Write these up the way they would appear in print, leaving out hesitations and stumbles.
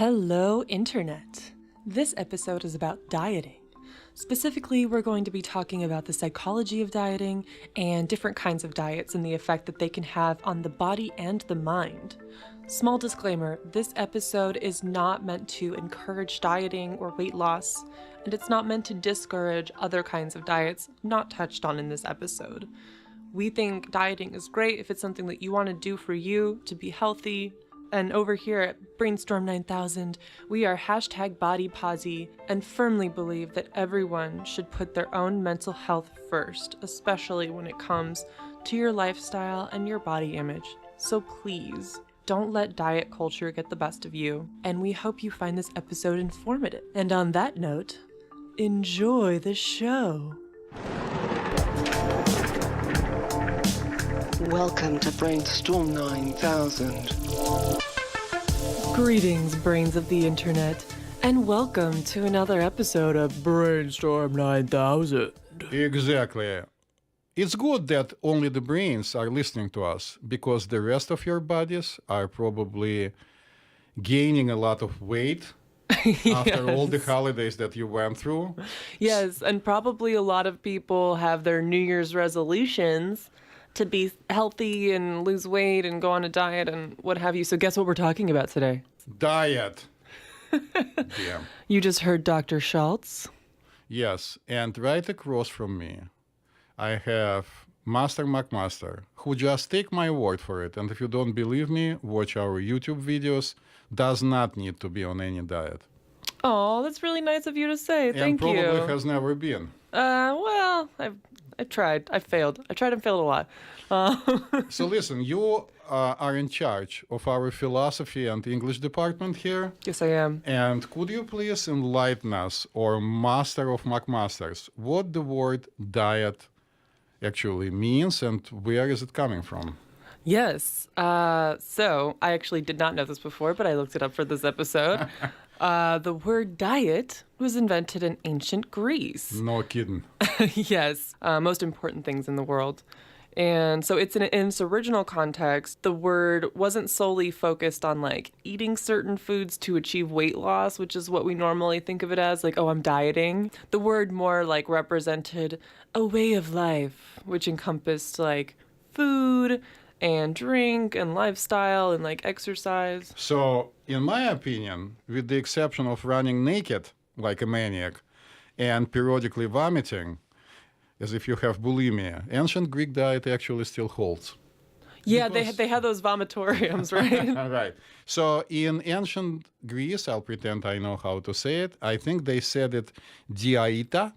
Hello, Internet. This episode is about dieting. Specifically, we're going to be talking about the psychology of dieting and different kinds of diets and the effect that they can have on the body and the mind. Small disclaimer, this episode is not meant to encourage dieting or weight loss, and it's not meant to discourage other kinds of diets not touched on in this episode. We think dieting is great if it's something that you want to do for you to be healthy. And over here at BrainStorm 9000, we are #BodyPosy and firmly believe that everyone should put their own mental health first, especially when it comes to your lifestyle and your body image. So please, don't let diet culture get the best of you. And we hope you find this episode informative. And on that note, enjoy the show. Welcome to BrainStorm 9000. Greetings, brains of the internet, and welcome to another episode of BrainStorm 9000. Exactly. It's good that only the brains are listening to us, because the rest of your bodies are probably gaining a lot of weight after all the holidays that you went through. Yes, and probably a lot of people have their New Year's resolutions to be healthy and lose weight and go on a diet and what have you. So guess what we're talking about today? Diet. Damn. You just heard Dr. Schultz. Yes, and right across from me, I have Master McMaster, who just take my word for it. And if you don't believe me, watch our YouTube videos. Does not need to be on any diet. Oh, that's really nice of you to say. Thank you. And probably has never been. Well, I've tried. I failed. I tried and failed a lot. So listen, you are in charge of our philosophy and English department here. Yes, I am. And could you please enlighten us, or Master of McMasters, what the word diet actually means and where is it coming from? Yes. So I actually did not know this before, but I looked it up for this episode. The word diet was invented in ancient Greece. No kidding. Yes. Most important things in the world. And so in its original context, the word wasn't solely focused on like eating certain foods to achieve weight loss, which is what we normally think of it as, like, oh, I'm dieting. The word more like represented a way of life, which encompassed like food and drink and lifestyle and like exercise. So, in my opinion, with the exception of running naked like a maniac and periodically vomiting, as if you have bulimia, ancient Greek diet actually still holds. Yeah, Because... they had those vomitoriums, right? Right. So in ancient Greece, I'll pretend I know how to say it. I think they said it diaita.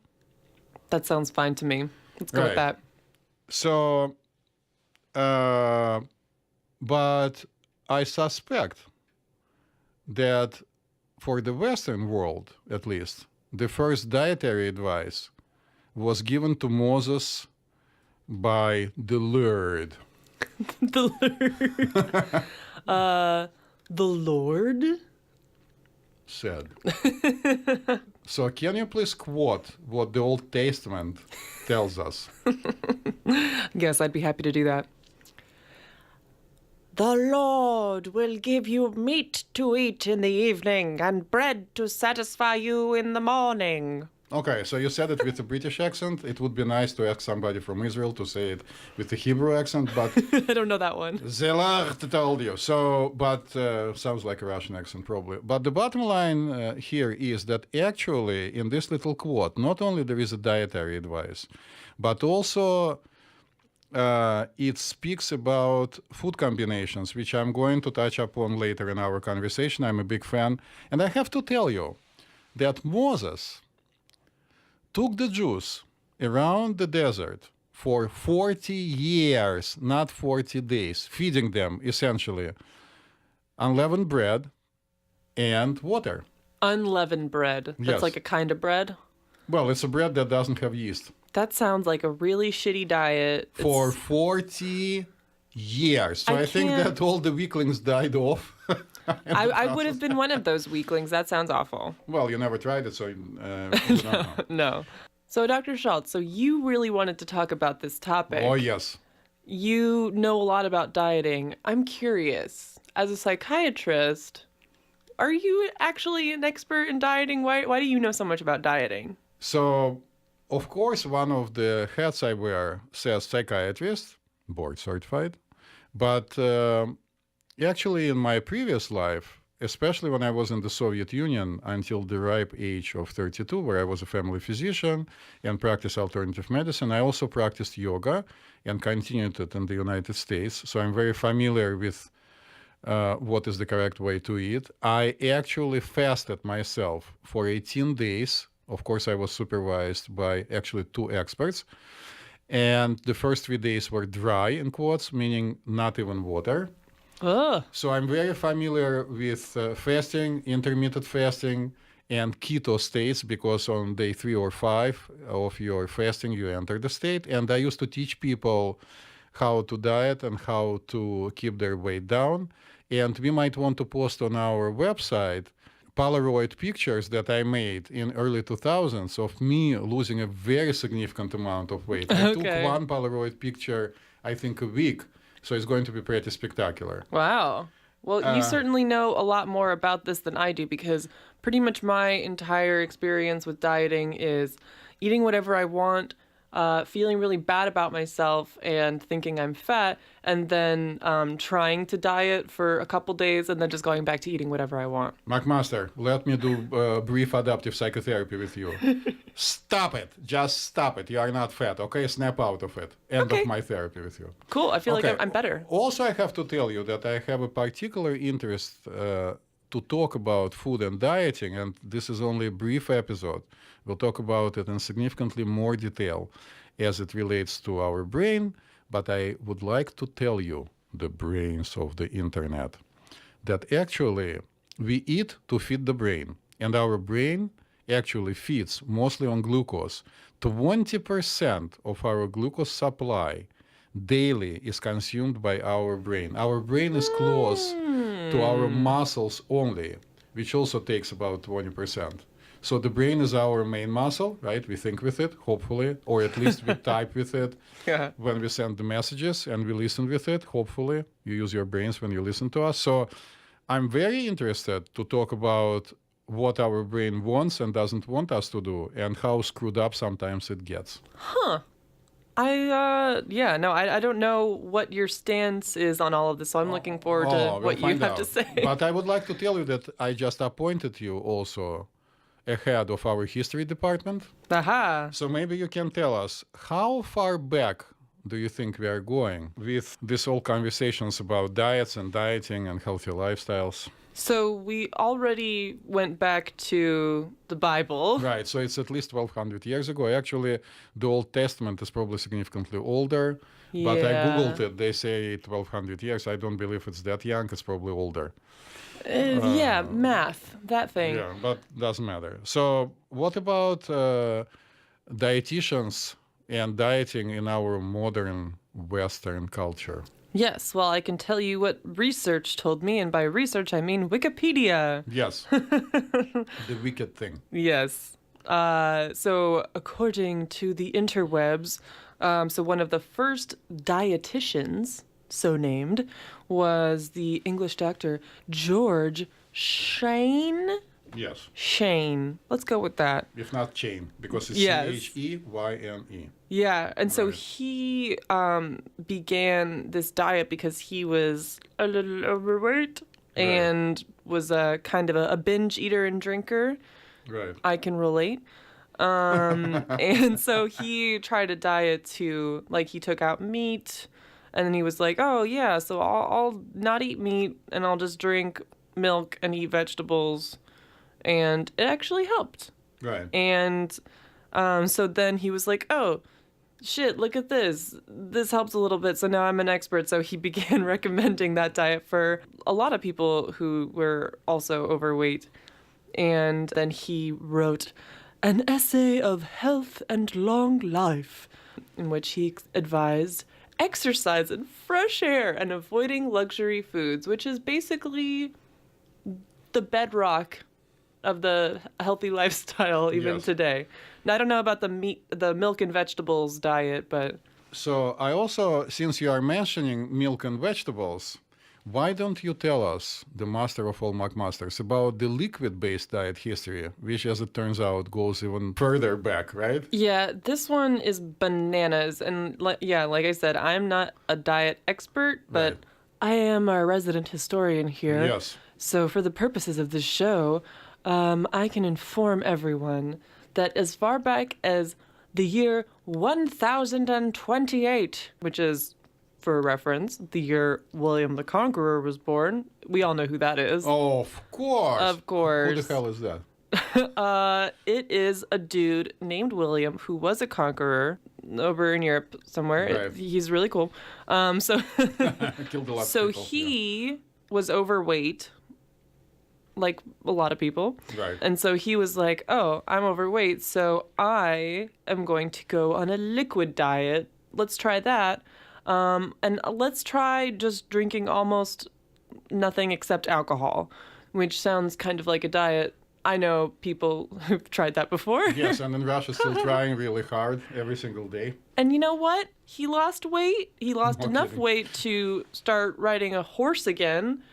That sounds fine to me. Let's go with that. So, but I suspect that for the Western world, at least, the first dietary advice was given to Moses by the Lord. The Lord. The Lord? Said. So can you please quote what the Old Testament tells us? Yes, I'd be happy to do that. The Lord will give you meat to eat in the evening and bread to satisfy you in the morning. Okay, so you said it with a British accent. It would be nice to ask somebody from Israel to say it with a Hebrew accent, but... I don't know that one. The Lord told you. So, but sounds like a Russian accent probably. But the bottom line here is that actually in this little quote, not only there is a dietary advice, but also it speaks about food combinations, which I'm going to touch upon later in our conversation. I'm a big fan. And I have to tell you that Moses took the Jews around the desert for 40 years, not 40 days, feeding them essentially unleavened bread and water. Unleavened bread. That's Yes. like a kind of bread? Well, it's a bread that doesn't have yeast. That sounds like a really shitty diet. For 40 years. So I think can't- that all the weaklings died off. I would have been one of those weaklings. That sounds awful. Well, you never tried it, so you don't know. No. So, Dr. Schultz, so you really wanted to talk about this topic. Oh, yes. You know a lot about dieting. I'm curious, as a psychiatrist, are you actually an expert in dieting? Why do you know so much about dieting? So, of course, one of the hats I wear says psychiatrist, board certified. But actually, in my previous life, especially when I was in the Soviet Union until the ripe age of 32, where I was a family physician and practiced alternative medicine, I also practiced yoga and continued it in the United States. So I'm very familiar with what is the correct way to eat. I actually fasted myself for 18 days. Of course, I was supervised by actually 2 experts. And the first 3 days were dry, in quotes, meaning not even water. Ugh. So I'm very familiar with fasting, intermittent fasting, and keto states, because on day 3 or 5 of your fasting, you enter the state. And I used to teach people how to diet and how to keep their weight down. And we might want to post on our website Polaroid pictures that I made in early 2000s of me losing a very significant amount of weight. I took one Polaroid picture, I think, a week. So it's going to be pretty spectacular. Wow. Well, you certainly know a lot more about this than I do, because pretty much my entire experience with dieting is eating whatever I want, feeling really bad about myself and thinking I'm fat, and then trying to diet for a couple days and then just going back to eating whatever I want. McMaster, let me do brief adaptive psychotherapy with you. Stop it. Just stop it. You are not fat, okay? Snap out of it. End of my therapy with you. Cool. I feel like I'm better. Also, I have to tell you that I have a particular interest to talk about food and dieting, and this is only a brief episode. We'll talk about it in significantly more detail as it relates to our brain, but I would like to tell you, the brains of the internet, that actually we eat to feed the brain, and our brain actually feeds mostly on glucose. 20% of our glucose supply daily is consumed by our brain. Our brain is close to our muscles only, which also takes about 20%. So the brain is our main muscle, right? We think with it, hopefully, or at least we type with it when we send the messages, and we listen with it, hopefully. You use your brains when you listen to us. So I'm very interested to talk about what our brain wants and doesn't want us to do, and how screwed up sometimes it gets. I don't know what your stance is on all of this, so I'm looking forward to what you have to say. But I would like to tell you that I just appointed you also a head of our history department. Aha. So maybe you can tell us, how far back do you think we are going with these whole conversations about diets and dieting and healthy lifestyles? So we already went back to the Bible. Right, so it's at least 1,200 years ago. Actually, the Old Testament is probably significantly older, but I Googled it. They say 1,200 years. I don't believe it's that young. It's probably older. Math, that thing. Yeah, but doesn't matter. So what about dietitians and dieting in our modern Western culture? Yes, well, I can tell you what research told me, and by research I mean Wikipedia. Yes, the wicked thing. Yes. So according to the interwebs, so one of the first dietitians, so named, was the English doctor George Shane. Yes. Shane. Let's go with that. If not chain, because it's Cheyne. Yeah, and so he began this diet because he was a little overweight and was a kind of a binge eater and drinker. Right. I can relate. And so he tried a diet to, like, he took out meat, and then he was like, oh yeah, so I'll not eat meat and I'll just drink milk and eat vegetables. And it actually helped. Right. And so then he was like, oh, shit, look at this. This helps a little bit. So now I'm an expert. So he began recommending that diet for a lot of people who were also overweight. And then he wrote an essay of health and long life, in which he advised exercise and fresh air and avoiding luxury foods, which is basically the bedrock of the healthy lifestyle even today. Now, I don't know about the milk and vegetables diet, but... So I also, since you are mentioning milk and vegetables, Why don't you tell us, the master of all McMasters, about the liquid-based diet history, which, as it turns out, goes even further back, right? Yeah, this one is bananas. And like I said, I'm not a diet expert, but Right. I am our resident historian here. Yes. So, for the purposes of this show, I can inform everyone that as far back as the year 1028, which is, for reference, the year William the Conqueror was born. We all know who that is. Oh, of course. Of course. Who the hell is that? It is a dude named William who was a conqueror over in Europe somewhere. Right. He's really cool. So Killed a lot so of people. he was overweight, like a lot of people. Right. And so he was like, "Oh, I'm overweight, so I am going to go on a liquid diet. Let's try that. And let's try just drinking almost nothing except alcohol," which sounds kind of like a diet. I know people who've tried that before. Yes, and in Russia, still trying really hard every single day. And you know what? He lost weight. He lost No enough kidding. weight to start riding a horse again,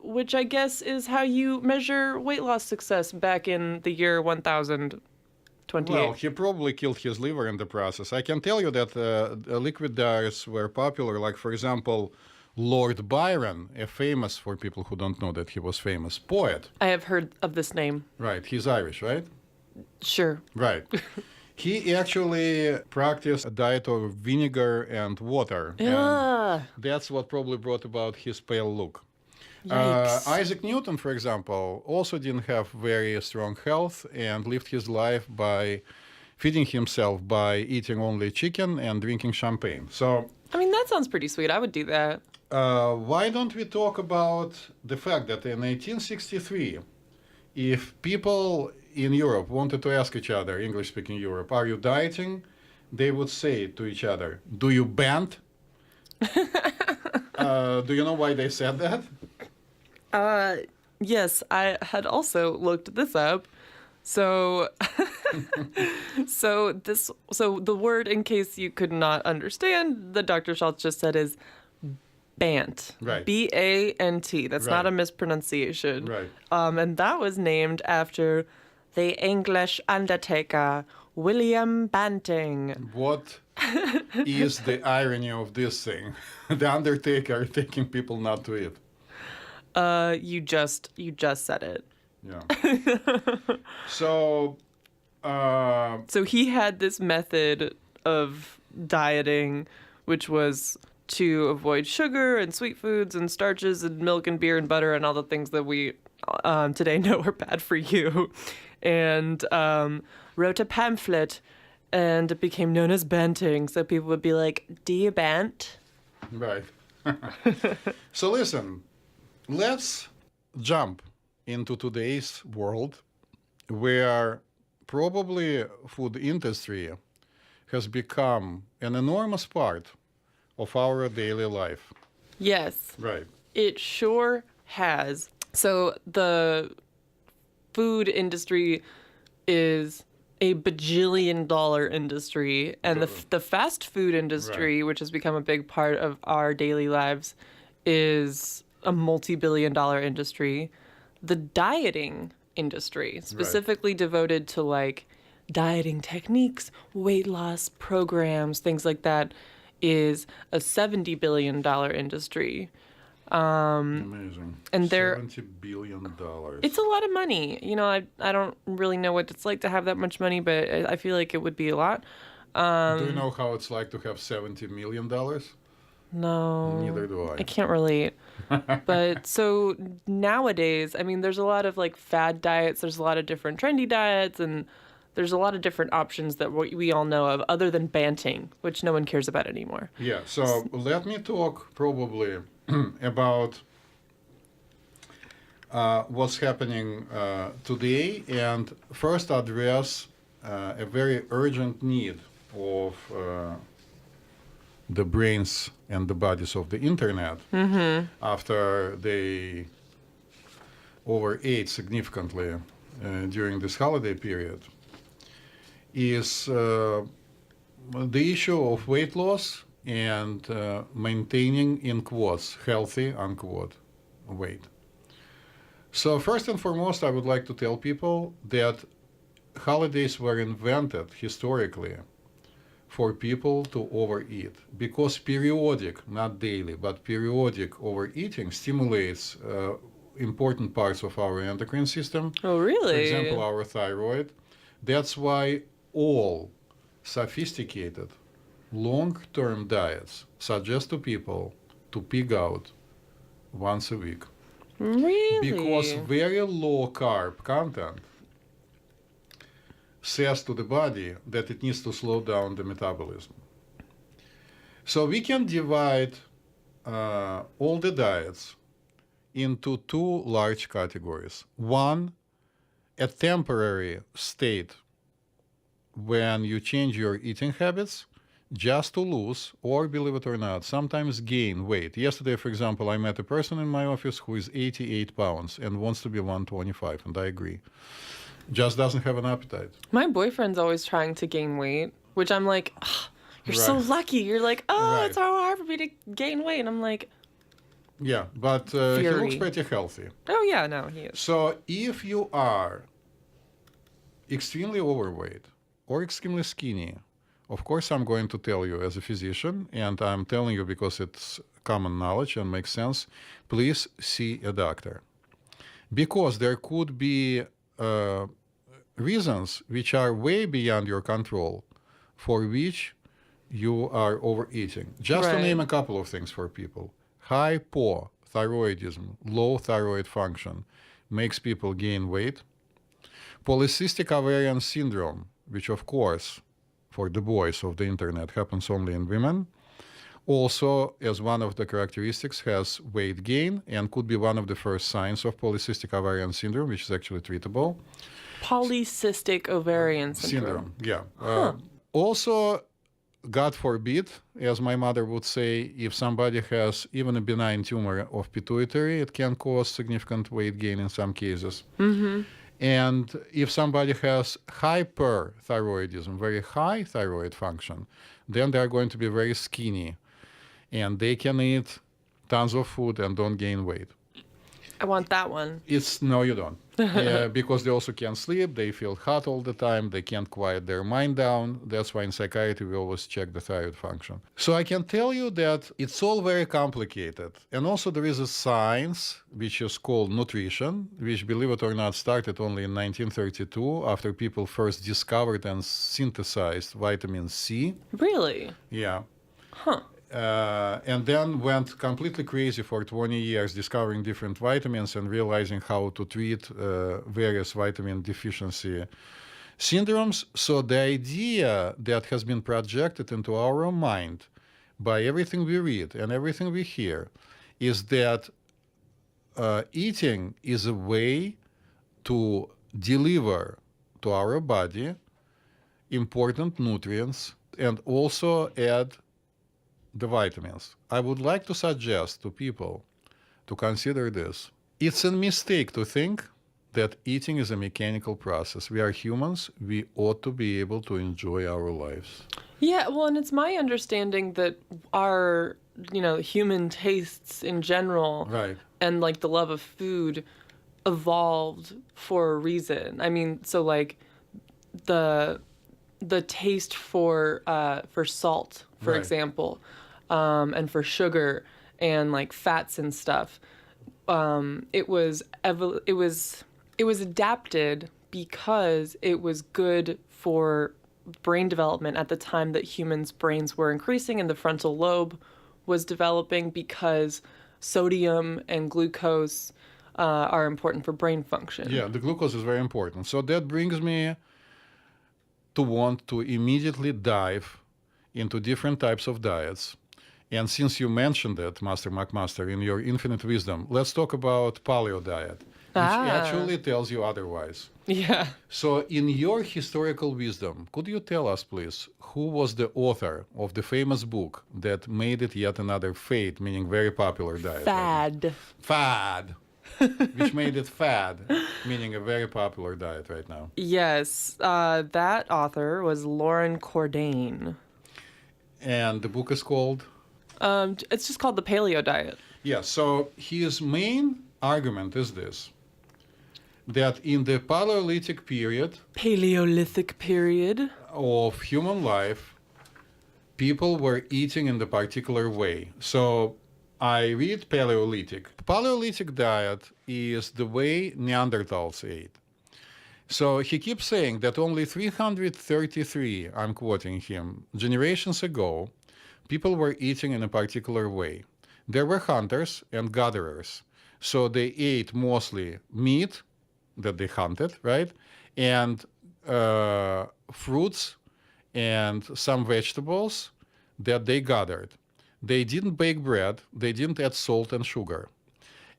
which I guess is how you measure weight loss success back in the year 1028. Well, he probably killed his liver in the process. I can tell you that liquid diets were popular. Like, for example, Lord Byron, a famous, for people who don't know that he was famous, poet. I have heard of this name. Right, he's Irish, right? Sure. Right. He actually practiced a diet of vinegar and water. And Ah, that's what probably brought about his pale look. yikes. Isaac Newton, for example, also didn't have very strong health and lived his life by feeding himself by eating only chicken and drinking champagne. So I mean, that sounds pretty sweet. I would do that. why don't we talk about the fact that in 1863, if people in Europe wanted to ask each other, English-speaking Europe, are you dieting? They would say to each other, do you bend? Do you know why they said that? Yes, I had also looked this up. So so the word, in case you could not understand, the Dr. Schultz just said is Bant. Right. B-A-N-T. That's not Right. a mispronunciation. Right. And that was named after the English undertaker William Banting. What is the irony of this thing? The Undertaker taking people not to eat. You just said it. Yeah. So, So he had this method of dieting, which was to avoid sugar and sweet foods and starches and milk and beer and butter and all the things that we today know are bad for you. And wrote a pamphlet, and it became known as banting. So people would be like, "Do you bant?" right. So listen, let's jump into today's world where probably food industry has become an enormous part of our daily life. Yes. Right. It sure has. So the food industry is a bajillion-dollar industry, and the fast food industry, which has become a big part of our daily lives, is a multi-billion-dollar industry. The dieting industry, specifically devoted to like dieting techniques, weight loss programs, things like that, is a $70 billion industry. Amazing. and they're- $70 billion. It's a lot of money. You know, I don't really know what it's like to have that much money, but I feel like it would be a lot. Do you know how it's like to have $70 million? No. Neither do I. I can't relate. But so nowadays, I mean, there's a lot of like fad diets. There's a lot of different trendy diets, and there's a lot of different options that we all know of other than banting, which no one cares about anymore. Yeah, so let me talk probably about what's happening today, and first address a very urgent need of the brains and the bodies of the internet after they overate significantly during this holiday period is the issue of weight loss and maintaining, in quotes, healthy, unquote, weight. So first and foremost, I would like to tell people that holidays were invented historically for people to overeat because periodic, not daily, but periodic overeating stimulates important parts of our endocrine system. Oh, really? For example, our thyroid. That's why all sophisticated long-term diets suggest to people to pig out once a week. Really? Because very low carb content says to the body that it needs to slow down the metabolism. So we can divide all the diets into two large categories. One, a temporary state when you change your eating habits just to lose, or believe it or not, sometimes gain weight. Yesterday, for example, I met a person in my office who is 88 pounds and wants to be 125, and I agree. Just doesn't have an appetite. My boyfriend's always trying to gain weight, which I'm like, "Ugh, you're so Right. lucky. You're like, oh, Right. it's so hard for me to gain weight. And I'm like, Yeah, but he looks Fury. pretty healthy. oh, yeah, no, he is. So if you are extremely overweight or extremely skinny, of course I'm going to tell you as a physician, and I'm telling you because it's common knowledge and makes sense, please see a doctor. Because there could be reasons which are way beyond your control for which you are overeating. Just to Right. name a couple of things for people. Hypothyroidism, low thyroid function, makes people gain weight. Polycystic ovarian syndrome, which of course, for the boys of the internet, happens only in women, also as one of the characteristics has weight gain and could be one of the first signs of polycystic ovarian syndrome, which is actually treatable. Polycystic ovarian syndrome. Yeah. Also, God forbid, as my mother would say, if somebody has even a benign tumor of pituitary, it can cause significant weight gain in some cases. Mm-hmm. And if somebody has hyperthyroidism, very high thyroid function, then they're going to be very skinny. And they can eat tons of food and don't gain weight. I want that one. No, you don't. Because they also can't sleep, they feel hot all the time, they can't quiet their mind down. That's why in psychiatry we always check the thyroid function. So I can tell you that it's all very complicated. And also there is a science which is called nutrition, which, believe it or not, started only in 1932 after people first discovered and synthesized vitamin C. Really? Yeah. Huh. And then went completely crazy for 20 years discovering different vitamins and realizing how to treat various vitamin deficiency syndromes. So the idea that has been projected into our mind by everything we read and everything we hear is that eating is a way to deliver to our body important nutrients and also add the vitamins. I would like to suggest to people to consider this. It's a mistake to think that eating is a mechanical process. We are humans. We ought to be able to enjoy our lives. Yeah, well, and it's my understanding that our, human tastes in general Right. and like the love of food evolved for a reason. I mean, so like the taste for salt, for Right. example, and for sugar and like fats and stuff. It was adapted because it was good for brain development at the time that humans' brains were increasing and the frontal lobe was developing, because sodium and glucose are important for brain function. Yeah, the glucose is very important. So that brings me to want to immediately dive into different types of diets. And since you mentioned it, Master McMaster, in your infinite wisdom, let's talk about paleo diet, which actually tells you otherwise. Yeah. So in your historical wisdom, could you tell us, please, who was the author of the famous book that made it yet another fad, meaning very popular diet? Fad. Fad. Which made it fad, meaning a very popular diet right now. Yes, that author was Lauren Cordain. And the book is called? It's just called the paleo diet. Yeah, so his main argument is this, that in the Paleolithic period Paleolithic period. of human life, people were eating in the particular way. So I read Paleolithic. Paleolithic diet is the way Neanderthals ate. So he keeps saying that only 333, I'm quoting him, generations ago, people were eating in a particular way. There were hunters and gatherers. So they ate mostly meat that they hunted, right? And fruits and some vegetables that they gathered. They didn't bake bread, they didn't add salt and sugar.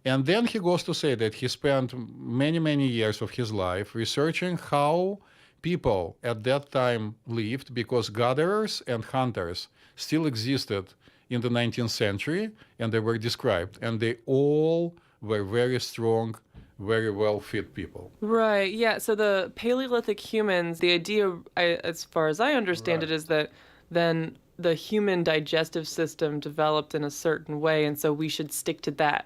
And then he goes to say that he spent many, many years of his life researching how people at that time lived, because gatherers and hunters still existed in the 19th century, and they were described. And they all were very strong, very well-fit people. Right, yeah. So the Paleolithic humans, the idea, as far as I understand it, is that then the human digestive system developed in a certain way, and so we should stick to that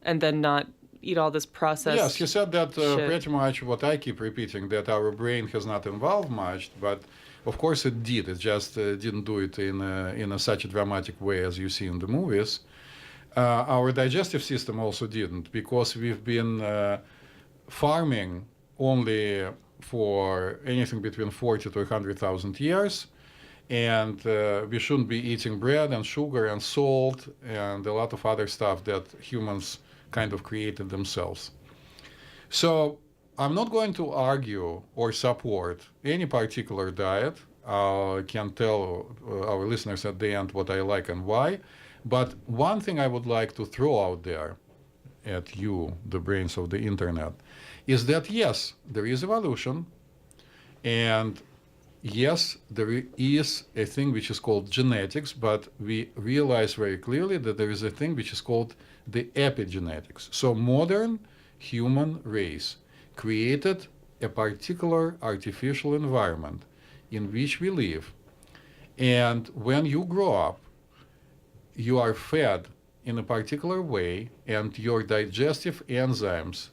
and then not eat all this processed Yes, he said that shit. pretty much what I keep repeating, that our brain has not evolved much, but of course it did. It just didn't do it in such a dramatic way as you see in the movies. Our digestive system also didn't, because we've been farming only for anything between 40 to 100,000 years. And we shouldn't be eating bread and sugar and salt and a lot of other stuff that humans kind of created themselves. So I'm not going to argue or support any particular diet. I can tell our listeners at the end what I like and why. But one thing I would like to throw out there at you, the brains of the internet, is that yes, there is evolution, and yes, there is a thing which is called genetics, but we realize very clearly that there is a thing which is called the epigenetics. So modern human race created a particular artificial environment in which we live. And when you grow up, you are fed in a particular way, and your digestive enzymes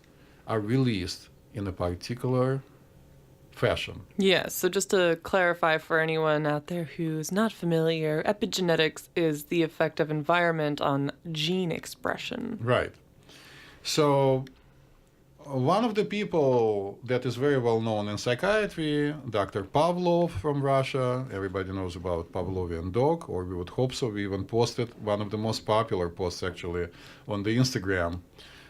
are released in a particular fashion. Yes, so just to clarify for anyone out there who's not familiar, epigenetics is the effect of environment on gene expression. Right. So one of the people that is very well known in psychiatry, Dr. Pavlov from Russia, everybody knows about Pavlovian dog, or we would hope so. We even posted one of the most popular posts actually on the Instagram,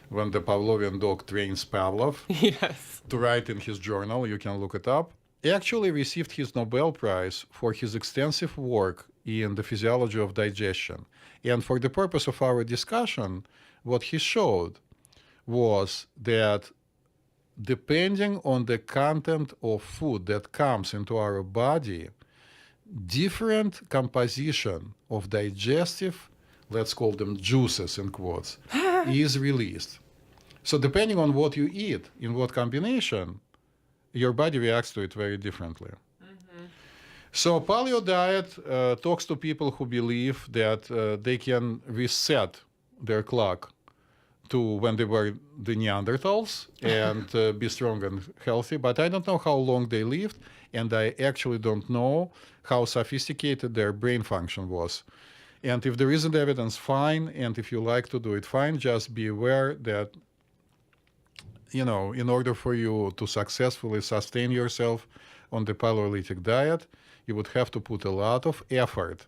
when the Pavlovian dog trains Pavlov Yes. to write in his journal. You can look it up. He actually received his Nobel Prize for his extensive work in the physiology of digestion. And for the purpose of our discussion, what he showed was that depending on the content of food that comes into our body, different composition of digestive, let's call them juices in quotes, is released. So depending on what you eat, in what combination, your body reacts to it very differently. So paleo diet talks to people who believe that they can reset their clock to when they were the Neanderthals and be strong and healthy. But I don't know how long they lived, and I actually don't know how sophisticated their brain function was. And if there isn't evidence, fine. And if you like to do it, fine. Just be aware that, you know, in order for you to successfully sustain yourself on the Paleolithic diet, you would have to put a lot of effort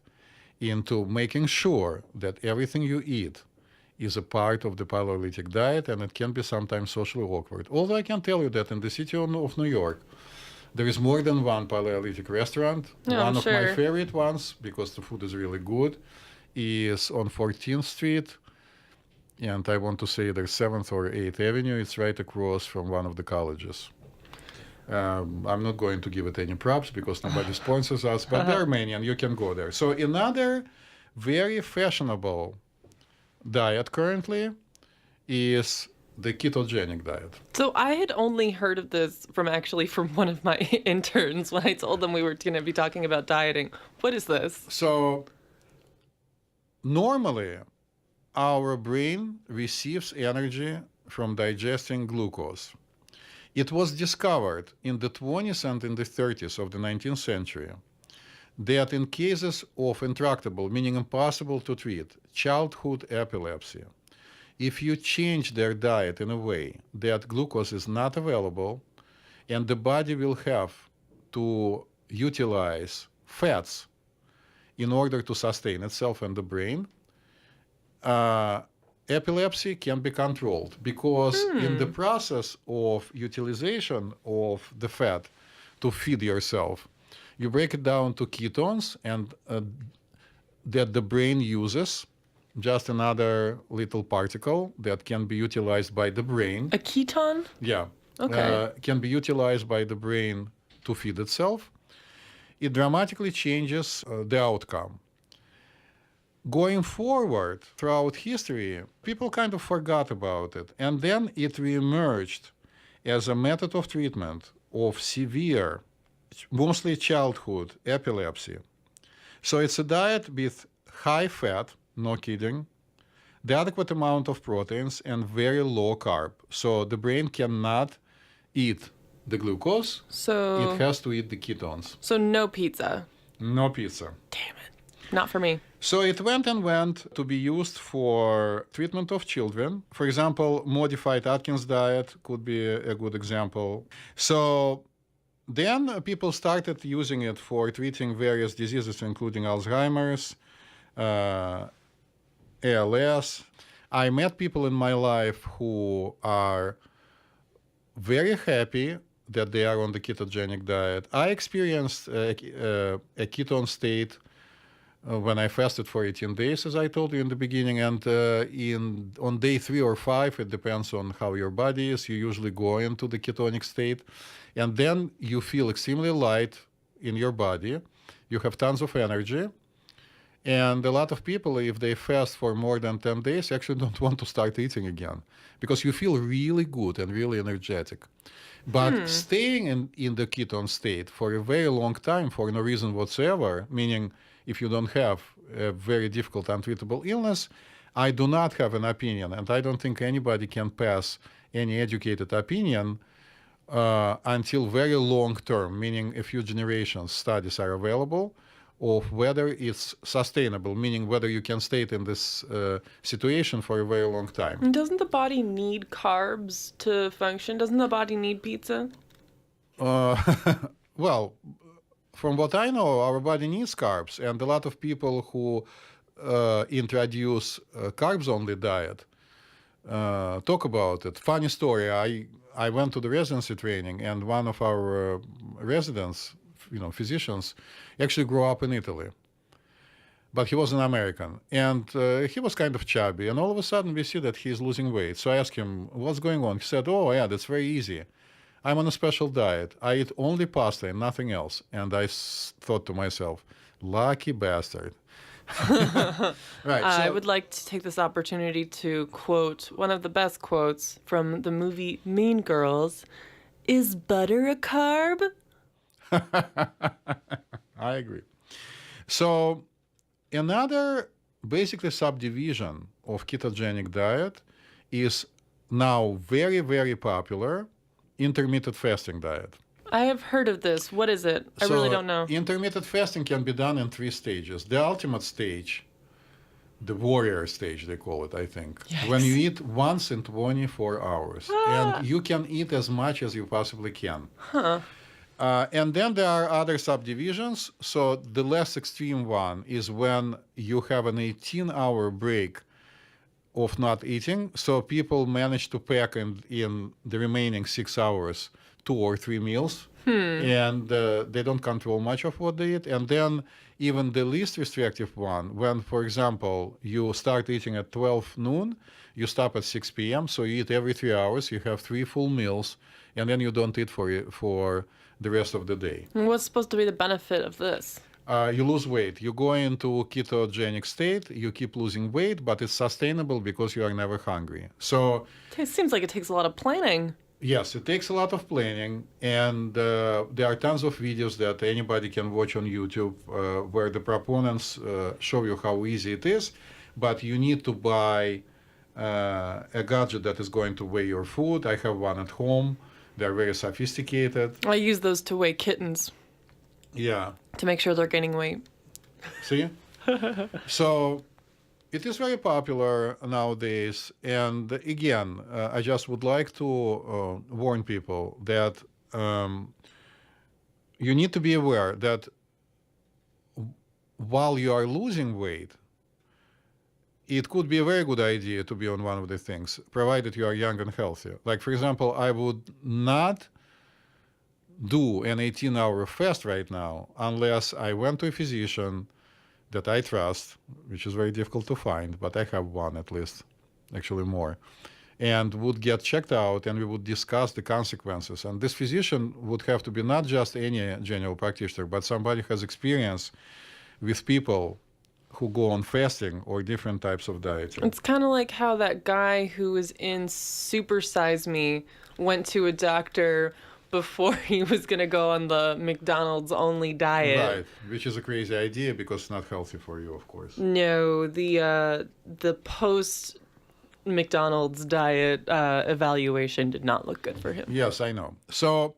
into making sure that everything you eat is a part of the Paleolithic diet, and it can be sometimes socially awkward. Although I can tell you that in the city of New York, there is more than one Paleolithic restaurant. Yeah, one I'm of my sure. favorite ones, because the food is really good, is on 14th Street, and I want to say there's 7th or 8th Avenue. It's right across from one of the colleges. I'm not going to give it any props because nobody sponsors us, but there are many, and you can go there. So another very fashionable diet currently is the ketogenic diet. So I had only heard of this from one of my interns when I told them we were going to be talking about dieting. What is this? So normally, our brain receives energy from digesting glucose. It was discovered in the 20s and in the 30s of the 19th century that in cases of intractable, meaning impossible to treat, childhood epilepsy, if you change their diet in a way that glucose is not available and the body will have to utilize fats in order to sustain itself and the brain, epilepsy can be controlled because in the process of utilization of the fat to feed yourself, you break it down to ketones and that the brain uses, just another little particle that can be utilized by the brain. A ketone? Yeah. Okay. Can be utilized by the brain to feed itself. It dramatically changes the outcome. Going forward, throughout history, people kind of forgot about it. And then it reemerged as a method of treatment of severe, mostly childhood epilepsy. So it's a diet with high fat, no kidding, the adequate amount of proteins, and very low carb. So the brain cannot eat the glucose. So It has to eat the ketones. So no pizza. No pizza. Damn it. Not for me. So it went to be used for treatment of children. For example, modified Atkins diet could be a good example. So then people started using it for treating various diseases, including Alzheimer's, ALS. I met people in my life who are very happy that they are on the ketogenic diet. I experienced a ketone state when I fasted for 18 days, as I told you in the beginning, and on day 3 or 5, it depends on how your body is, you usually go into the ketonic state, and then you feel extremely light in your body, you have tons of energy, and a lot of people, if they fast for more than 10 days, actually don't want to start eating again, because you feel really good and really energetic. But staying in the ketone state for a very long time for no reason whatsoever, meaning if you don't have a very difficult, untreatable illness, I do not have an opinion, and I don't think anybody can pass any educated opinion until very long term, meaning a few generations, studies are available of whether it's sustainable, meaning whether you can stay in this situation for a very long time. And doesn't the body need carbs to function? Doesn't the body need pizza? Well, from what I know, our body needs carbs, and a lot of people who introduce carbs-only diet talk about it. Funny story, I went to the residency training, and one of our residents, physicians, actually grew up in Italy. But he was an American, and he was kind of chubby, and all of a sudden we see that he's losing weight. So I asked him, what's going on? He said, oh yeah, that's very easy. I'm on a special diet. I eat only pasta and nothing else. And I thought to myself, lucky bastard. Right. I would like to take this opportunity to quote one of the best quotes from the movie Mean Girls. Is butter a carb? I agree. So another basically subdivision of ketogenic diet is now very, very popular intermittent fasting diet. I have heard of this. What is it? I really don't know. Intermittent fasting can be done in 3 stages. The ultimate stage, the warrior stage, they call it, I think. Yikes. When you eat once in 24 hours. And you can eat as much as you possibly can. And then there are other subdivisions. So the less extreme one is when you have an 18-hour break of not eating. So people manage to pack in the remaining 6 hours 2 or 3 meals. And they don't control much of what they eat. And then even the least restrictive one, when, for example, you start eating at 12 noon, you stop at 6 p.m., so you eat every 3 hours, you have 3 full meals, and then you don't eat for the rest of the day. And what's supposed to be the benefit of this? You lose weight. You go into ketogenic state, you keep losing weight, but it's sustainable because you are never hungry. So It seems like it takes a lot of planning. yes, it takes a lot of planning, and there are tons of videos that anybody can watch on YouTube where the proponents show you how easy it is, but you need to buy a gadget that is going to weigh your food. I have one at home. They're very sophisticated. I use those to weigh kittens Yeah. to make sure they're gaining weight. See? So it is very popular nowadays. And again, I just would like to warn people that you need to be aware that while you are losing weight, it could be a very good idea to be on one of the things, provided you are young and healthy. Like, for example, I would not do an 18-hour fast right now unless I went to a physician that I trust, which is very difficult to find, but I have one at least, actually more, and would get checked out, and we would discuss the consequences. And this physician would have to be not just any general practitioner, but somebody who has experience with people who go on fasting or different types of dieting. It's kind of like how that guy who was in Super Size Me went to a doctor before he was going to go on the McDonald's only diet. Right, which is a crazy idea because it's not healthy for you, of course. No, the post McDonald's diet evaluation did not look good for him. Yes, I know. So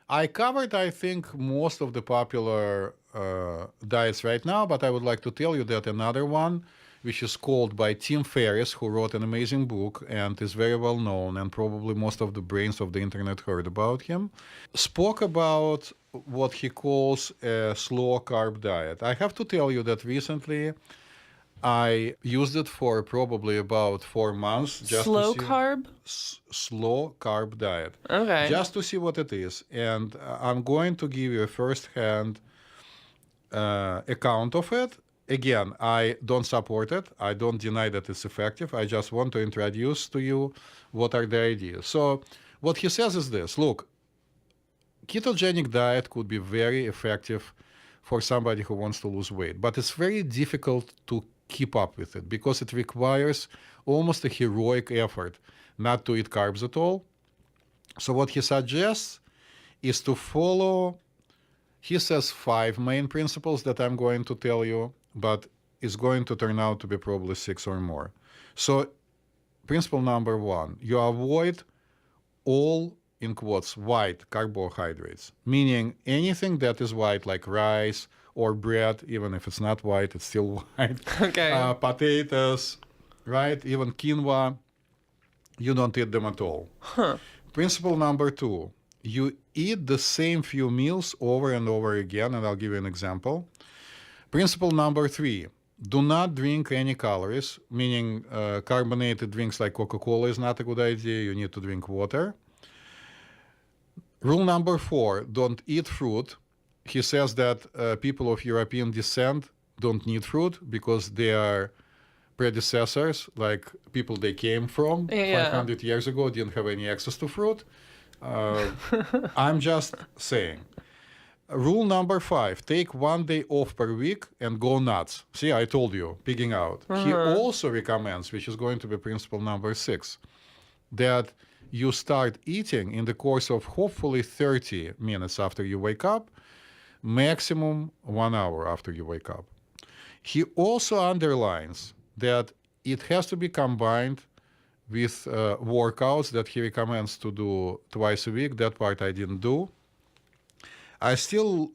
I covered, I think, most of the popular diets right now, but I would like to tell you that another one, which is called by Tim Ferriss, who wrote an amazing book and is very well known, and probably most of the brains of the internet heard about him, spoke about what he calls a slow carb diet. I have to tell you that recently I used it for probably about 4 months. Just Slow to see, carb? slow carb diet. Okay. Just to see what it is. And I'm going to give you a first-hand account of it. Again, I don't support it. I don't deny that it's effective. I just want to introduce to you what are the ideas. So what he says is this. Look, ketogenic diet could be very effective for somebody who wants to lose weight, but it's very difficult to keep up with it because it requires almost a heroic effort not to eat carbs at all. So what he suggests is to follow, he says 5 main principles that I'm going to tell you, but it's going to turn out to be probably 6 or more. So principle number 1, you avoid all, in quotes, white carbohydrates, meaning anything that is white, like rice or bread, even if it's not white, it's still white. Okay. Potatoes, right? Even quinoa, you don't eat them at all. Huh. Principle number 2, you eat the same few meals over and over again, and I'll give you an example. Principle number 3, do not drink any calories, meaning carbonated drinks like Coca-Cola is not a good idea. You need to drink water. Rule number 4, don't eat fruit. He says that people of European descent don't need fruit because they are predecessors, like people they came from 500 years ago, didn't have any access to fruit. I'm just saying. Rule number 5, take 1 day off per week and go nuts. See, I told you, pigging out. He also recommends, which is going to be principle number 6, that you start eating in the course of hopefully 30 minutes after you wake up, maximum 1 hour after you wake up. He also underlines that it has to be combined with workouts that he recommends to do twice a week. That part I didn't do. I still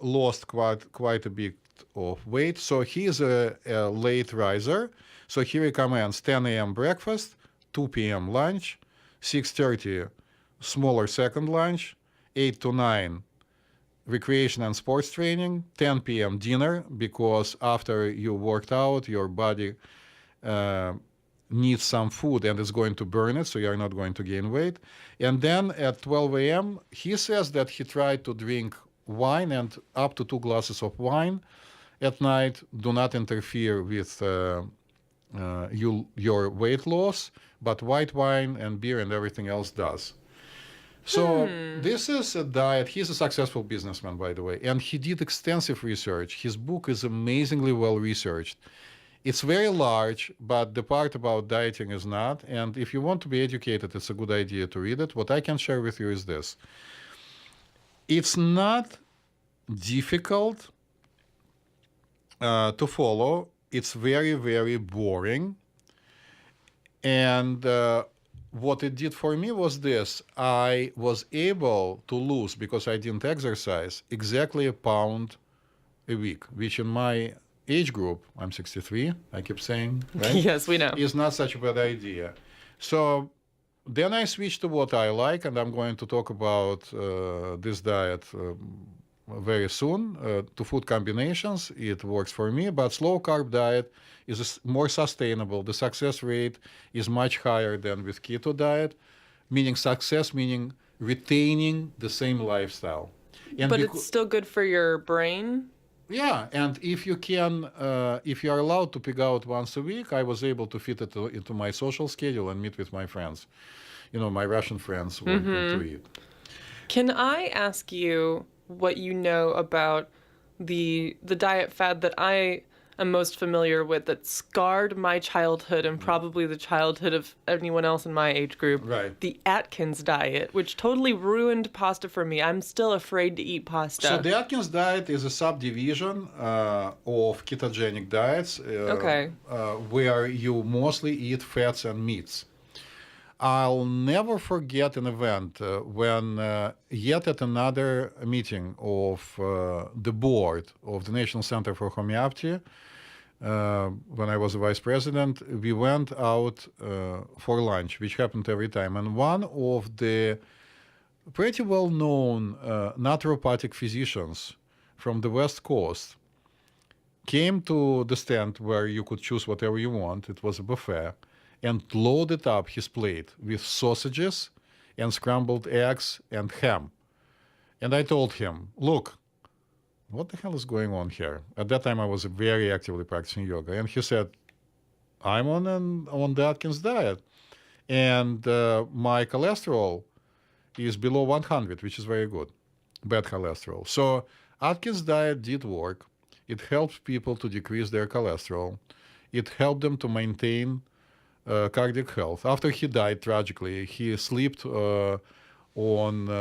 lost quite a bit of weight. So he is a late riser. So he recommends 10 a.m. breakfast, 2 p.m. lunch, 6:30 smaller second lunch, 8 to 9 recreation and sports training, 10 p.m. dinner, because after you worked out, your body needs some food and is going to burn it, so you're not going to gain weight. And then at 12 a.m., he says that he tried to drink wine and up to 2 glasses of wine at night. Do not interfere with your weight loss, but white wine and beer and everything else does. So this is a diet. He's a successful businessman, by the way, and he did extensive research. His book is amazingly well researched. It's very large, but the part about dieting is not. And if you want to be educated, it's a good idea to read it. What I can share with you is this. It's not difficult to follow. It's very, very boring. And what it did for me was this. I was able to lose, because I didn't exercise, exactly a pound a week, which in my age group, I'm 63, I keep saying, right? Yes, we know. Is not such a bad idea. So then I switched to what I like, and I'm going to talk about this diet very soon, to food combinations. It works for me, but slow carb diet is more sustainable. The success rate is much higher than with keto diet, meaning success, meaning retaining the same lifestyle. And But it's still good for your brain? yeah, and if you can, if you are allowed to pig out once a week, I was able to fit it into my social schedule and meet with my friends. You know, my Russian friends wanting to eat. Can I ask you what you know about the diet fad that I am most familiar with that scarred my childhood and probably the childhood of anyone else in my age group? Right. The Atkins diet, which totally ruined pasta for me. I'm still afraid to eat pasta. So the Atkins diet is a subdivision of ketogenic diets, Okay. where you mostly eat fats and meats. I'll never forget an event when yet at another meeting of the board of the National Center for Homeopathy, when I was a vice president, we went out for lunch, which happened every time. And one of the pretty well-known naturopathic physicians from the West Coast came to the stand where you could choose whatever you want. It was a buffet, and loaded up his plate with sausages and scrambled eggs and ham. And I told him, look, what the hell is going on here? At that time, I was very actively practicing yoga. And he said, I'm on the Atkins diet. And my cholesterol is below 100, which is very good, bad cholesterol. So Atkins diet did work. It helped people to decrease their cholesterol. It helped them to maintain cardiac health. After he died, tragically, he slipped on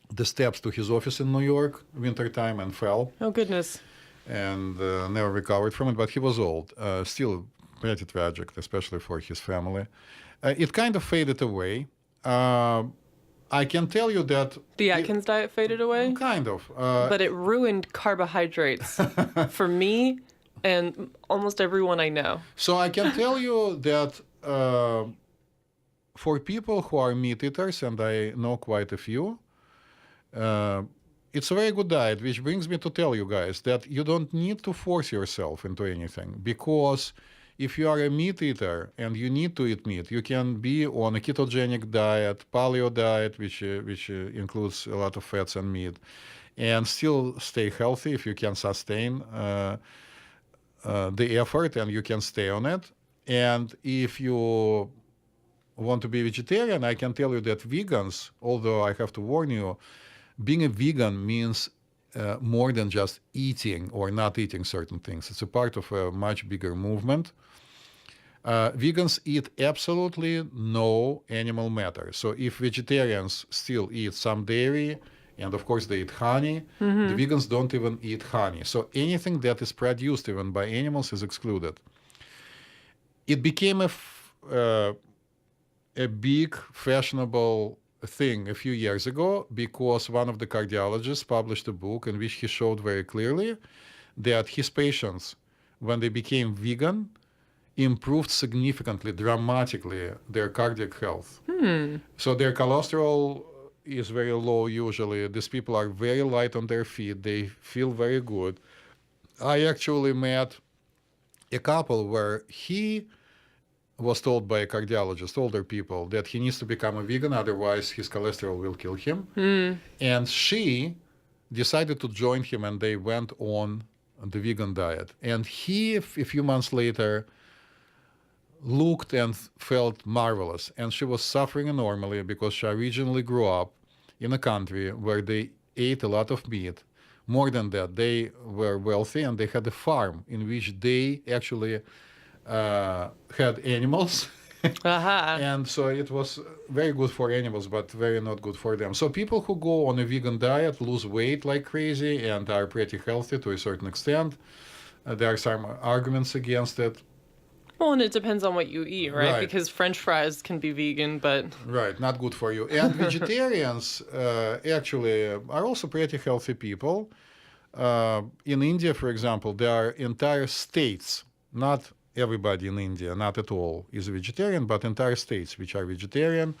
the steps to his office in New York, wintertime, and fell. Oh, goodness. And never recovered from it, but he was old. Still pretty tragic, especially for his family. It kind of faded away. I can tell you that... The Atkins diet faded away? Kind of. But it ruined carbohydrates for me and almost everyone I know. So I can tell you that for people who are meat eaters, and I know quite a few, it's a very good diet, which brings me to tell you guys that you don't need to force yourself into anything, because if you are a meat eater and you need to eat meat, you can be on a ketogenic diet, paleo diet, which includes a lot of fats and meat, and still stay healthy if you can sustain the effort and you can stay on it. And if you want to be vegetarian, I can tell you that vegans, although I have to warn you, being a vegan means more than just eating or not eating certain things. It's a part of a much bigger movement. Vegans eat absolutely no animal matter. So if vegetarians still eat some dairy, and of course they eat honey, the vegans don't even eat honey. So anything that is produced even by animals is excluded. It became a big fashionable thing a few years ago because one of the cardiologists published a book in which he showed very clearly that his patients, when they became vegan, improved significantly, dramatically, their cardiac health. So their cholesterol is very low usually. These people are very light on their feet. They feel very good. I actually met a couple where he was told by a cardiologist, older people, that he needs to become a vegan, otherwise his cholesterol will kill him. And she decided to join him, and they went on the vegan diet. And he, a few months later, looked and felt marvelous. And she was suffering enormously because she originally grew up in a country where they ate a lot of meat. More than that, they were wealthy and they had a farm in which they actually had animals. Aha. And so it was very good for animals, but very not good for them. So people who go on a vegan diet lose weight like crazy and are pretty healthy to a certain extent. There are some arguments against it. Well, and it depends on what you eat, right? Right. Because French fries can be vegan, but Right, not good for you. And vegetarians actually are also pretty healthy people. In India, for example, there are entire states, not everybody in India, not at all, is a vegetarian, but entire states which are vegetarian.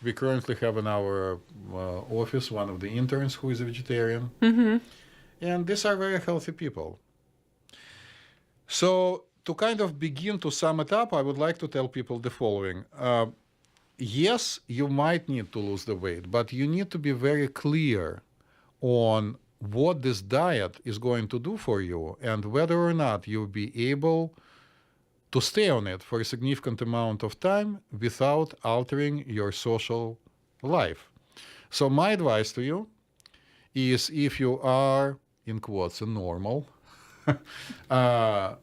We currently have in our office one of the interns who is a vegetarian. And these are very healthy people. So to kind of begin to sum it up, I would like to tell people the following. Yes, you might need to lose the weight, but you need to be very clear on what this diet is going to do for you and whether or not you'll be able to stay on it for a significant amount of time without altering your social life. So my advice to you is, if you are, in quotes, a normal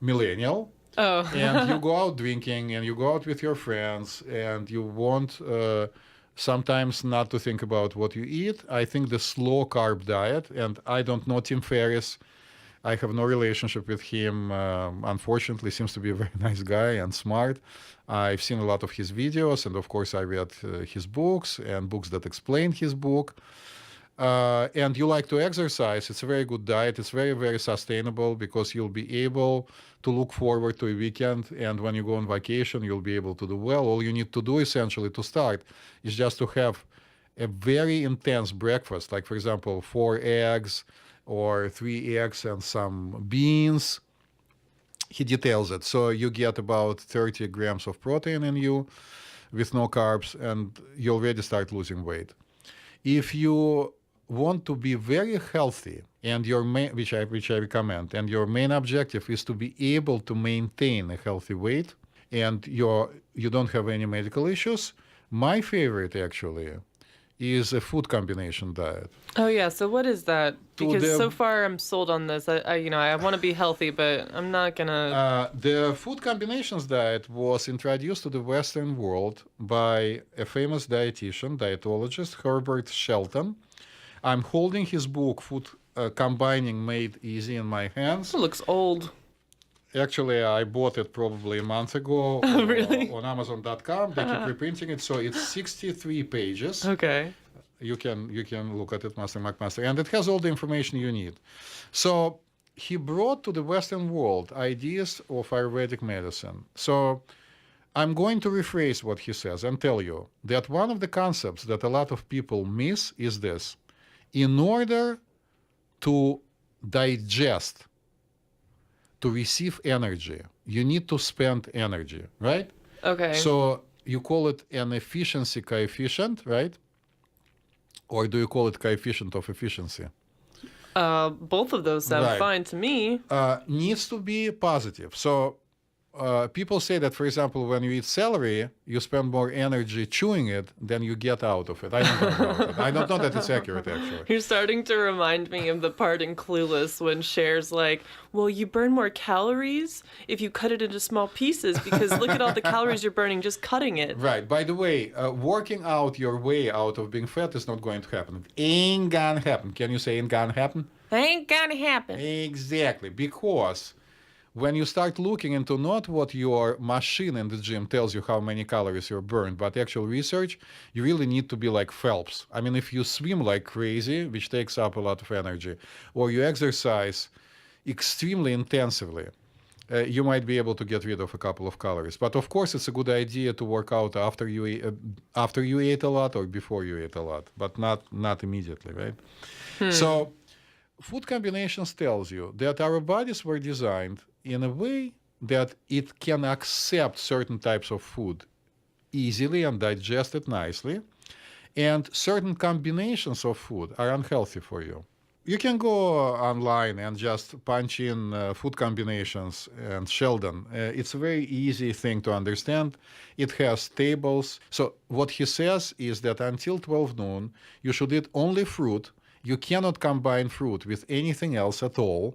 millennial, and you go out drinking and you go out with your friends and you want sometimes not to think about what you eat, I think the slow carb diet, and I don't know Tim Ferriss, I have no relationship with him. Unfortunately, seems to be a very nice guy and smart. I've seen a lot of his videos, and of course I read his books and books that explain his book. And you like to exercise, it's a very good diet. It's very, very sustainable because you'll be able to look forward to a weekend. And when you go on vacation, you'll be able to do well. All you need to do essentially to start is just to have a very intense breakfast, like, for example, 4 eggs or 3 eggs and some beans. He details it. So you get about 30 grams of protein in you with no carbs, and you already start losing weight. If you want to be very healthy, and your main, which I recommend, and your main objective is to be able to maintain a healthy weight, and you don't have any medical issues, my favorite actually is a food combination diet. Oh yeah, so what is that? Because so far I'm sold on this. I want to be healthy, but I'm not gonna. The food combinations diet was introduced to the Western world by a famous dietologist, Herbert Shelton. I'm holding his book, Food Combining Made Easy, in my hands. It looks old. Actually, I bought it probably a month ago Really? on Amazon.com. They keep reprinting it, so it's 63 pages. Okay. You can look at it, Master McMaster, and it has all the information you need. So he brought to the Western world ideas of Ayurvedic medicine. So I'm going to rephrase what he says and tell you that one of the concepts that a lot of people miss is this. In order to digest, to receive energy, you need to spend energy, right? Okay. So you call it an efficiency coefficient, right? Or do you call it coefficient of efficiency? Both of those sound fine to me. Needs to be positive. So people say that, for example, when you eat celery, you spend more energy chewing it than you get out of it. I don't know about it. I don't know that it's accurate, actually. You're starting to remind me of the part in Clueless when Cher's like, well, you burn more calories if you cut it into small pieces because look at all the calories you're burning just cutting it. Right. By the way, working out your way out of being fat is not going to happen. It ain't gonna happen. Can you say ain't gonna happen? Ain't gonna happen. Exactly. Because when you start looking into not what your machine in the gym tells you how many calories you're burned, but actual research, you really need to be like Phelps. I mean, if you swim like crazy, which takes up a lot of energy, or you exercise extremely intensively, you might be able to get rid of a couple of calories. But of course, it's a good idea to work out after you ate a lot or before you ate a lot, but not immediately, right? So food combinations tells you that our bodies were designed in a way that it can accept certain types of food easily and digest it nicely, and certain combinations of food are unhealthy for you. You can go online and just punch in food combinations and Sheldon. It's a very easy thing to understand. It has tables. So what he says is that until 12 noon, you should eat only fruit. You cannot combine fruit with anything else at all.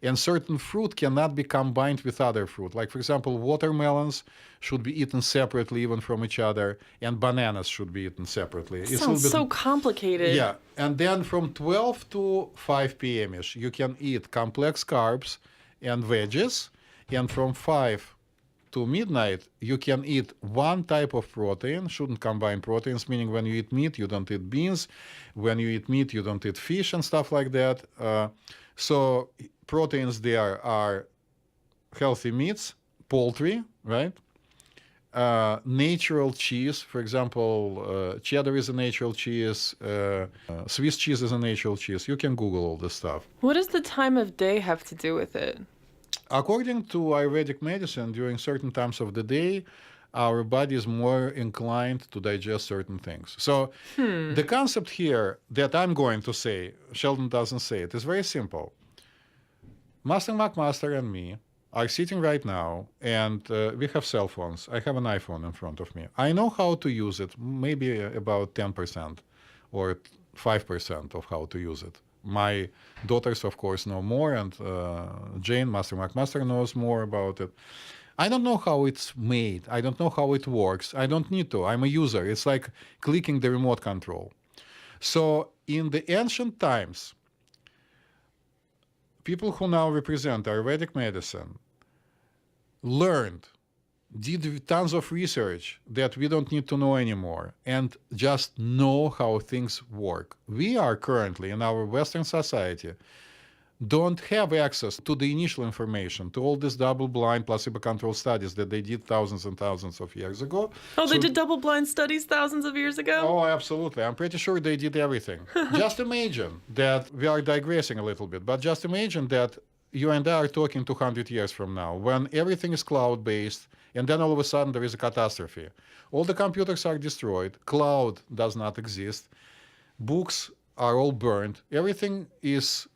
And certain fruit cannot be combined with other fruit. Like, for example, watermelons should be eaten separately, even from each other, and bananas should be eaten separately. It's a Sounds little so bit, complicated. yeah. And then from 12 to 5 p.m. -ish, you can eat complex carbs and veggies. And from 5 to midnight, you can eat one type of protein. Shouldn't combine proteins, meaning when you eat meat, you don't eat beans. When you eat meat, you don't eat fish and stuff like that. So proteins there are healthy meats, poultry, right? Natural cheese, for example, cheddar is a natural cheese, Swiss cheese is a natural cheese. You can Google all this stuff. What does the time of day have to do with it? According to Ayurvedic medicine, during certain times of the day, our body is more inclined to digest certain things. So the concept here that I'm going to say, Sheldon doesn't say it, is very simple. Master McMaster and me are sitting right now, and we have cell phones. I have an iPhone in front of me. I know how to use it, maybe about 10% or 5% of how to use it. My daughters, of course, know more, and Jane, Master McMaster, knows more about it. I don't know how it's made. I don't know how it works. I don't need to. I'm a user. It's like clicking the remote control. So in the ancient times, people who now represent Ayurvedic medicine learned, did tons of research that we don't need to know anymore, and just know how things work. We are currently, in our Western society, don't have access to the initial information, to all these double-blind placebo-controlled studies that they did thousands and thousands of years ago. Oh, they did double-blind studies thousands of years ago? Oh, absolutely. I'm pretty sure they did everything. Just imagine that we are digressing a little bit, but just imagine that you and I are talking 200 years from now, when everything is cloud-based, and then all of a sudden there is a catastrophe. All the computers are destroyed, cloud does not exist, books are all burned, everything is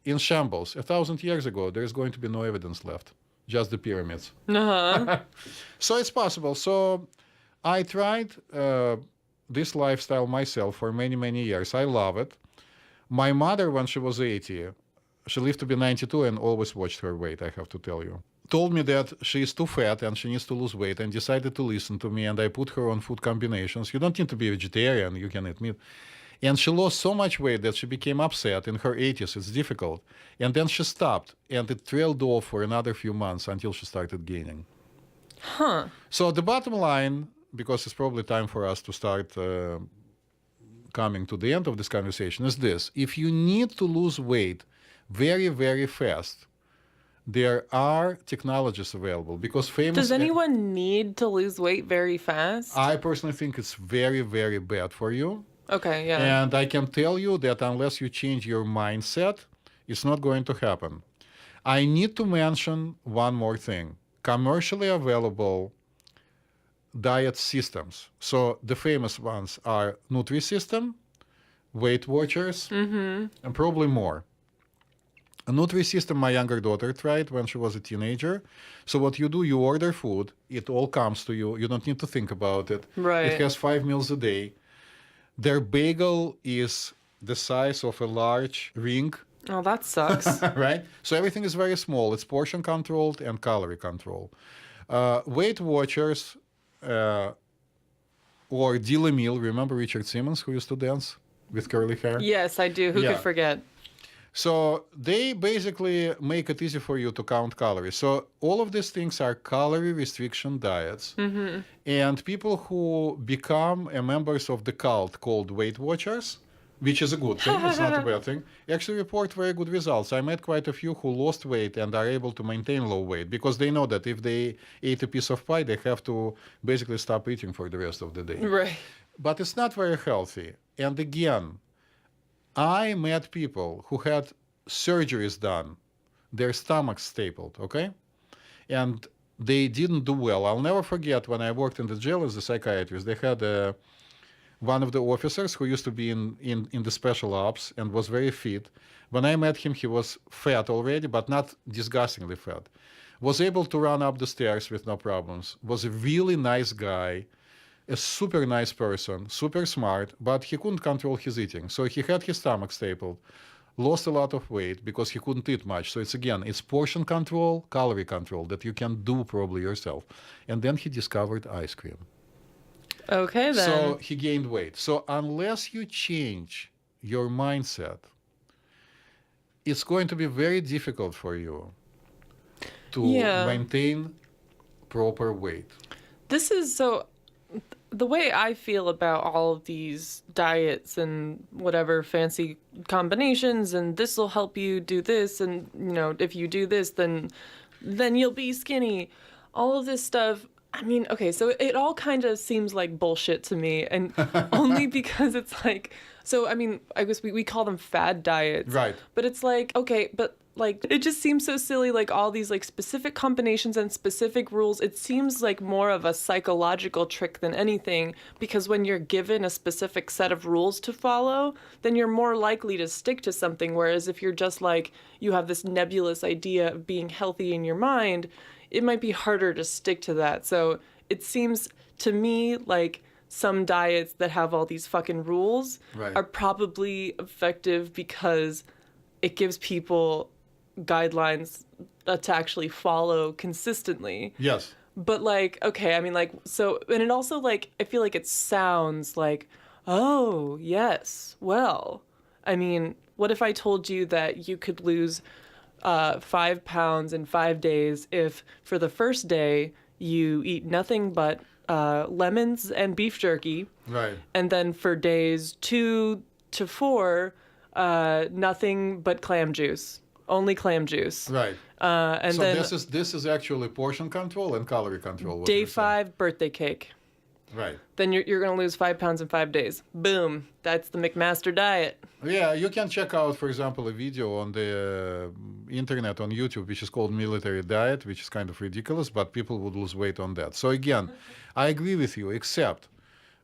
in shambles. 1,000 years ago, there is going to be no evidence left, just the pyramids. Uh-huh. So it's possible. So I tried this lifestyle myself for many, many years. I love it. My mother, when she was 80, she lived to be 92 and always watched her weight, I have to tell you. Told me that she is too fat and she needs to lose weight, and decided to listen to me, and I put her on food combinations. You don't need to be a vegetarian, you can eat meat. And she lost so much weight that she became upset. In her 80s, it's difficult. And then she stopped, and it trailed off for another few months until she started gaining. Huh. So the bottom line, because it's probably time for us to start coming to the end of this conversation, is this. If you need to lose weight very, very fast, there are technologies available, because famous... Does anyone need to lose weight very fast? I personally think it's very, very bad for you. Okay, yeah. And I can tell you that unless you change your mindset, it's not going to happen. I need to mention one more thing. Commercially available diet systems. So the famous ones are Nutrisystem, Weight Watchers, and probably more. A Nutrisystem my younger daughter tried when she was a teenager. So what you do, you order food, it all comes to you. You don't need to think about it. Right. It has 5 meals a day. Their bagel is the size of a large ring. Oh, that sucks. Right? So everything is very small. It's portion controlled and calorie control. Weight Watchers or Dealer Meal. Remember Richard Simmons, who used to dance with curly hair? Yes, I do. Who Yeah. could forget? So they basically make it easy for you to count calories. So all of these things are calorie restriction diets. And people who become members of the cult called Weight Watchers, which is a good thing, it's not a bad thing, actually report very good results. I met quite a few who lost weight and are able to maintain low weight, because they know that if they ate a piece of pie, they have to basically stop eating for the rest of the day. Right. But it's not very healthy. And again, I met people who had surgeries done, their stomachs stapled, okay? And they didn't do well. I'll never forget when I worked in the jail as a psychiatrist, they had a one of the officers who used to be in the special ops and was very fit. When I met him, he was fat already, but not disgustingly fat. Was able to run up the stairs with no problems. Was a really nice guy, a super nice person, super smart, but he couldn't control his eating. So he had his stomach stapled, lost a lot of weight because he couldn't eat much. So it's portion control, calorie control that you can do probably yourself. And then he discovered ice cream. Okay, then. So he gained weight. So unless you change your mindset, it's going to be very difficult for you to maintain proper weight. This is so. The way I feel about all of these diets and whatever fancy combinations, and this will help you do this, and if you do this, then you'll be skinny. All of this stuff. I mean, okay, so it all kind of seems like bullshit to me, and only because it's like, so I mean, I guess we call them fad diets, right? But it's like, okay, but like it just seems so silly, like all these like specific combinations and specific rules. It seems like more of a psychological trick than anything, because when you're given a specific set of rules to follow, then you're more likely to stick to something. Whereas if you're just like, you have this nebulous idea of being healthy in your mind, it might be harder to stick to that. So it seems to me like some diets that have all these fucking rules are probably effective because it gives people guidelines to actually follow consistently. Yes. But like, okay, I mean like, so, and it also like, I feel like it sounds like, oh, yes, well, I mean, what if I told you that you could lose 5 pounds in 5 days if for the first day you eat nothing but lemons and beef jerky, right? And then for days 2 to 4, nothing but clam juice, only clam juice, right? And so then this is actually portion control and calorie control. Day 5, birthday cake. Right. Then you're going to lose 5 pounds in 5 days. Boom. That's the McMaster diet. Yeah, you can check out, for example, a video on the internet on YouTube, which is called Military Diet, which is kind of ridiculous, but people would lose weight on that. So again, I agree with you, except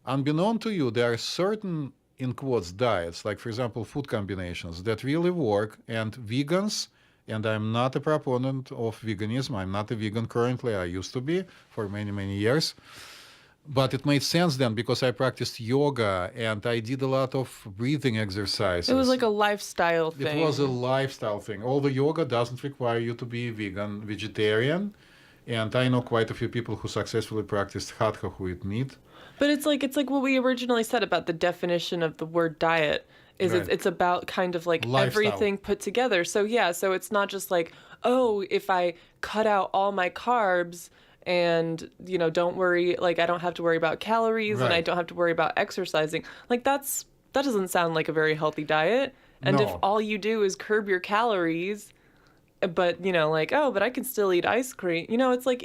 unbeknown to you, there are certain, in quotes, diets, like, for example, food combinations that really work, and vegans, and I'm not a proponent of veganism. I'm not a vegan currently. I used to be for many, many years. But it made sense then because I practiced yoga and I did a lot of breathing exercises. It was like a lifestyle thing. It was a lifestyle thing. Although yoga doesn't require you to be vegan, vegetarian. And I know quite a few people who successfully practiced hatha who eat meat. But it's like what we originally said about the definition of the word diet. Is it's about kind of like lifestyle. Everything put together. So yeah, so it's not just like, oh, if I cut out all my carbs and don't worry, like I don't have to worry about calories and I don't have to worry about exercising. Like that doesn't sound like a very healthy diet. And if all you do is curb your calories, but like, oh, but I can still eat ice cream. It's like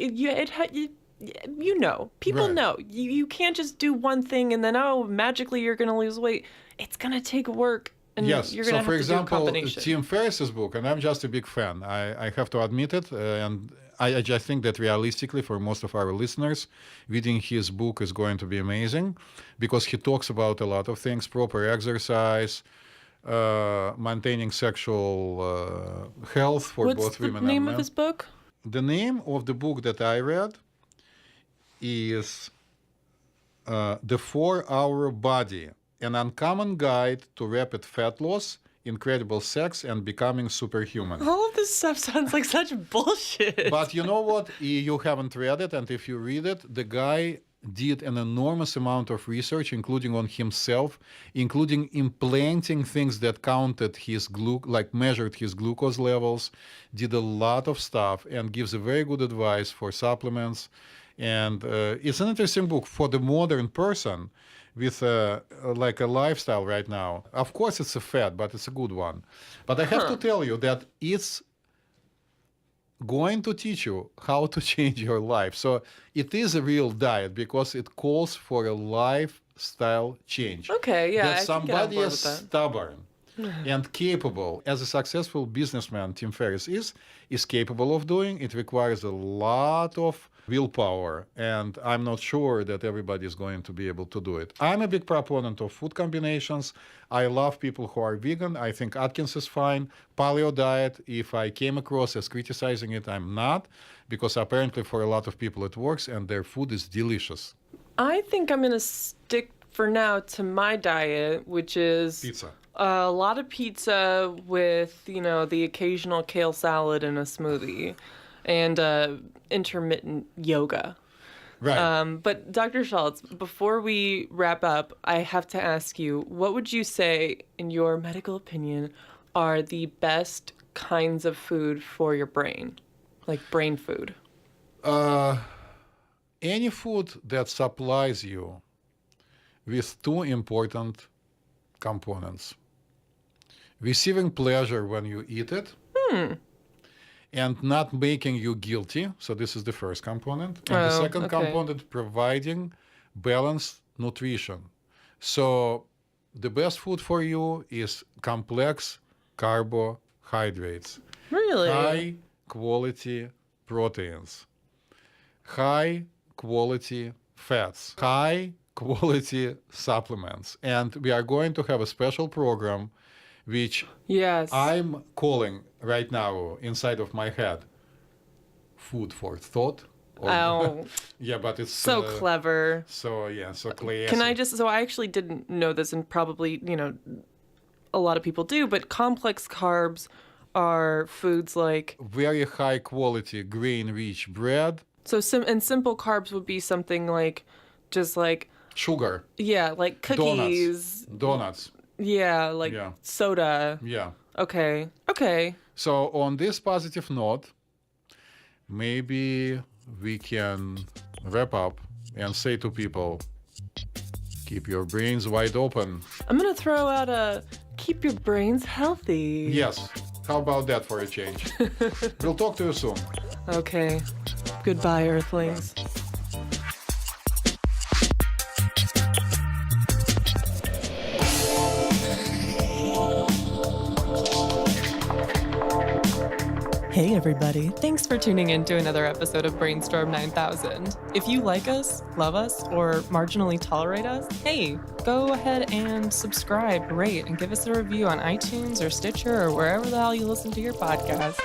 people know you can't just do one thing and then magically you're gonna lose weight. It's gonna take work. And yes. You're gonna so, for example, do Tim Ferriss's book, and I'm just a big fan. I have to admit it, and I just think that realistically, for most of our listeners, reading his book is going to be amazing because he talks about a lot of things: proper exercise, maintaining sexual health for both women and men. What's the name of his book? The name of the book that I read is The 4-Hour Body: An Uncommon Guide to Rapid Fat Loss, Incredible Sex, and Becoming Superhuman. All of this stuff sounds like such bullshit. But you know what? You haven't read it, and if you read it, the guy did an enormous amount of research, including on himself, including implanting things that counted his measured his glucose levels, did a lot of stuff, and gives a very good advice for supplements. And it's an interesting book for the modern person with like a lifestyle right now. Of course, it's a fad, but it's a good one. But I have to tell you that it's going to teach you how to change your life. So it is a real diet because it calls for a lifestyle change. Okay, yeah. That somebody is stubborn and capable, as a successful businessman Tim Ferriss is capable of doing. It requires a lot of willpower, and I'm not sure that everybody is going to be able to do it. I'm a big proponent of food combinations. I love people who are vegan. I think Atkins is fine. Paleo diet, if I came across as criticizing it, I'm not, because apparently for a lot of people it works and their food is delicious. I think I'm going to stick for now to my diet, which is Pizza. a lot of pizza with, the occasional kale salad and a smoothie, and intermittent yoga. Right. But Dr. Schultz, before we wrap up, I have to ask you, what would you say, in your medical opinion, are the best kinds of food for your brain? Like brain food. Any food that supplies you with two important components: receiving pleasure when you eat it, and not making you guilty. So this is the first component. And the second component, providing balanced nutrition. So the best food for you is complex carbohydrates. Really? High quality proteins. High quality fats. High quality supplements. And we are going to have a special program which Yes. I'm calling right now inside of my head food for thought. Oh. Yeah, but it's So clever. So classy. Can I so I actually didn't know this, and probably, a lot of people do, but complex carbs are foods like, very high quality grain rich bread, so simple carbs would be something like, just like, sugar, yeah, like cookies. donuts. Yeah, like Yeah. soda. Yeah. Okay. So on this positive note, maybe we can wrap up and say to people, keep your brains wide open. I'm going to throw out keep your brains healthy. Yes. How about that for a change? We'll talk to you soon. Okay. Goodbye, Earthlings. Hey everybody, thanks for tuning in to another episode of BrainStorm 9000. If you like us, love us, or marginally tolerate us, hey, go ahead and subscribe, rate, and give us a review on iTunes or Stitcher or wherever the hell you listen to your podcasts.